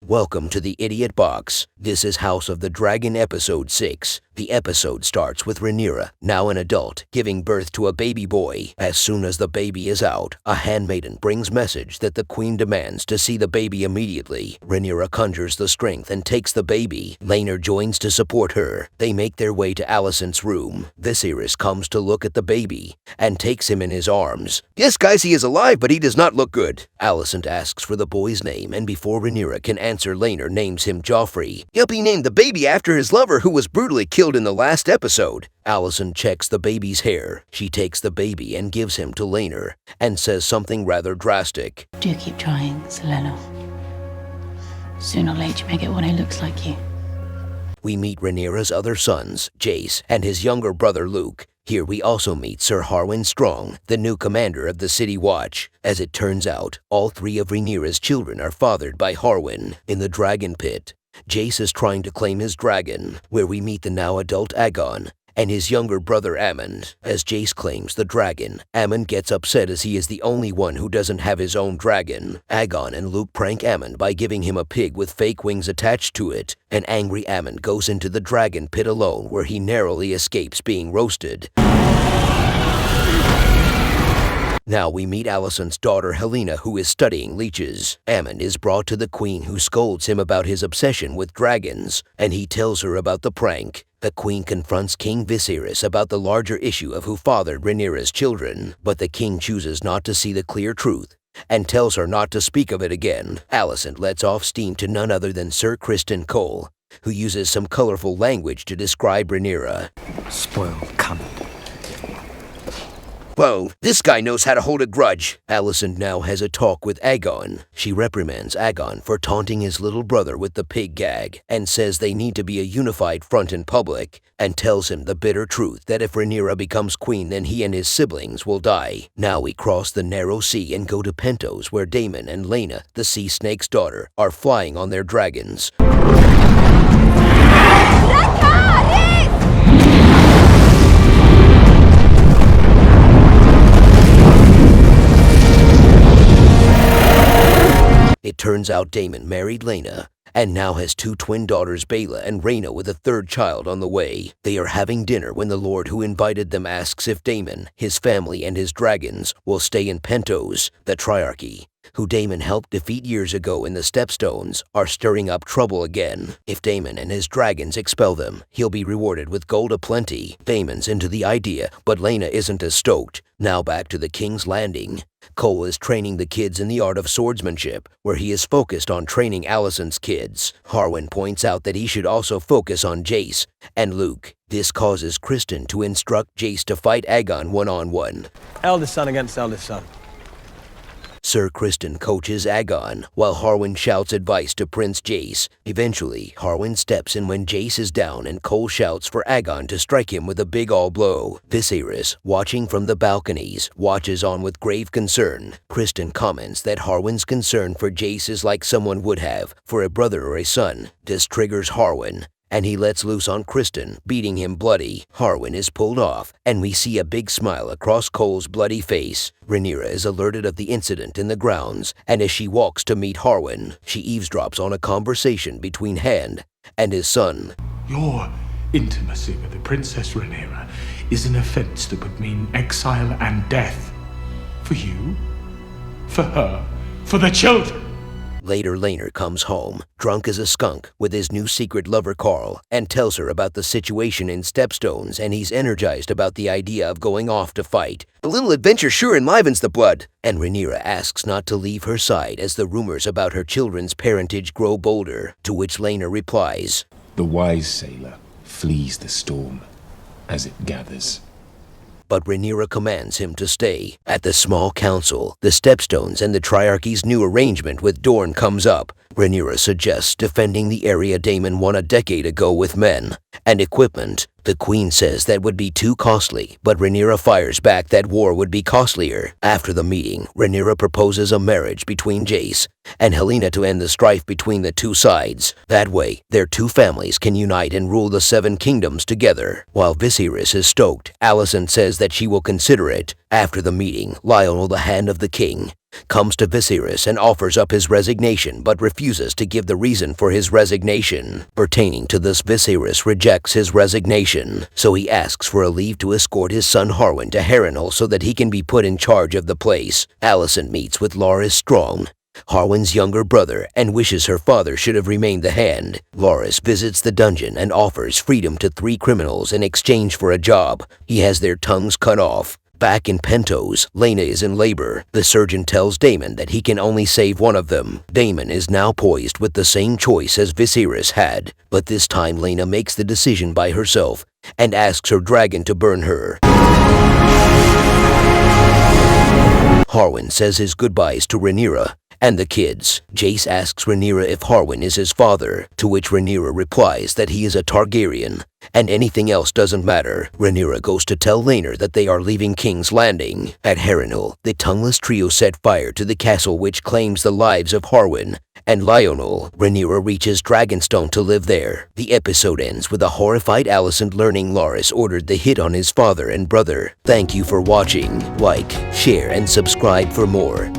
Welcome to the Idiot Box. This is House of the Dragon Episode 6. The episode starts with Rhaenyra, now an adult, giving birth to a baby boy. As soon as the baby is out, a handmaiden brings message that the queen demands to see the baby immediately. Rhaenyra conjures the strength and takes the baby. Laena joins to support her. They make their way to Alicent's room. Viserys comes to look at the baby and takes him in his arms. "Yes, guys, he is alive, but he does not look good." Alicent asks for the boy's name, and before Rhaenyra can answer, Laena names him Joffrey. He'll be named the baby after his lover who was brutally killed in the last episode. Alicent checks the baby's hair. She takes the baby and gives him to Laena and says something rather drastic. Do keep trying, Selena. Sooner or later you may get one who looks like you. We meet Rhaenyra's other sons, Jace and his younger brother Luke. Here we also meet Sir Harwin Strong, the new commander of the City Watch. As it turns out, all three of Rhaenyra's children are fathered by Harwin. In the dragon pit, Jace is trying to claim his dragon, where we meet the now adult Aegon and his younger brother Aemond. As Jace claims the dragon, Aemond gets upset as he is the only one who doesn't have his own dragon. Aegon and Luke prank Aemond by giving him a pig with fake wings attached to it. An angry Aemond goes into the dragon pit alone, where he narrowly escapes being roasted. Now we meet Alicent's daughter Helena, who is studying leeches. Aemond is brought to the queen, who scolds him about his obsession with dragons, and he tells her about the prank. The queen confronts King Viserys about the larger issue of who fathered Rhaenyra's children, but the king chooses not to see the clear truth and tells her not to speak of it again. Alicent lets off steam to none other than Sir Criston Cole, who uses some colorful language to describe Rhaenyra. Spoiled cunt. Whoa, this guy knows how to hold a grudge. Alicent now has a talk with Aegon. She reprimands Aegon for taunting his little brother with the pig gag and says they need to be a unified front in public, and tells him the bitter truth that if Rhaenyra becomes queen, then he and his siblings will die. Now we cross the narrow sea and go to Pentos, where Daemon and Laena, the sea snake's daughter, are flying on their dragons. It turns out Daemon married Laena and now has two twin daughters, Baela and Rhaena, with a third child on the way. They are having dinner when the lord who invited them asks if Daemon, his family, and his dragons will stay in Pentos. The Triarchy, who Daemon helped defeat years ago in the Stepstones, are stirring up trouble again. If Daemon and his dragons expel them, he'll be rewarded with gold aplenty. Daemon's into the idea, but Laena isn't as stoked. Now back to the King's Landing. Cole is training the kids in the art of swordsmanship, where he is focused on training Alicent's kids. Harwin points out that he should also focus on Jace and Luke. This causes Criston to instruct Jace to fight Aegon one-on-one. Eldest son against eldest son. Sir Criston coaches Aegon, while Harwin shouts advice to Prince Jace. Eventually, Harwin steps in when Jace is down, and Cole shouts for Aegon to strike him with a big all-blow. Viserys, watching from the balconies, watches on with grave concern. Criston comments that Harwin's concern for Jace is like someone would have for a brother or a son. This triggers Harwin, and he lets loose on Criston, beating him bloody. Harwin is pulled off, and we see a big smile across Cole's bloody face. Rhaenyra is alerted of the incident in the grounds, and as she walks to meet Harwin, she eavesdrops on a conversation between Hand and his son. Your intimacy with the Princess Rhaenyra is an offense that would mean exile and death. For you, for her, for the children. Later, Laena comes home, drunk as a skunk, with his new secret lover Carl, and tells her about the situation in Stepstones, and he's energized about the idea of going off to fight. "A little adventure sure enlivens the blood." And Rhaenyra asks not to leave her side as the rumors about her children's parentage grow bolder, to which Laena replies, "The wise sailor flees the storm as it gathers." But Rhaenyra commands him to stay. At the small council, the Stepstones and the Triarchy's new arrangement with Dorne comes up. Rhaenyra suggests defending the area Daemon won a decade ago with men and equipment. The queen says that would be too costly, but Rhaenyra fires back that war would be costlier. After the meeting, Rhaenyra proposes a marriage between Jace and Helena to end the strife between the two sides. That way, their two families can unite and rule the 7 kingdoms together. While Viserys is stoked, Alicent says that she will consider it. After the meeting, Lionel, the Hand of the King, comes to Viserys and offers up his resignation but refuses to give the reason for his resignation. Pertaining to this, Viserys rejects his resignation, so he asks for a leave to escort his son Harwin to Harrenhal so that he can be put in charge of the place. Alicent meets with Loras Strong, Harwin's younger brother, and wishes her father should have remained the Hand. Loras visits the dungeon and offers freedom to 3 criminals in exchange for a job. He has their tongues cut off. Back in Pentos, Laena is in labor. The surgeon tells Daemon that he can only save one of them. Daemon is now poised with the same choice as Viserys had, but this time Laena makes the decision by herself and asks her dragon to burn her. Harwin says his goodbyes to Rhaenyra and the kids. Jace asks Rhaenyra if Harwin is his father, to which Rhaenyra replies that he is a Targaryen, and anything else doesn't matter. Rhaenyra goes to tell Laenor that they are leaving King's Landing. At Harrenhal, the tongueless trio set fire to the castle which claims the lives of Harwin and Lionel. Rhaenyra reaches Dragonstone to live there. The episode ends with a horrified Alicent learning Loras ordered the hit on his father and brother. Thank you for watching. Like, share, and subscribe for more.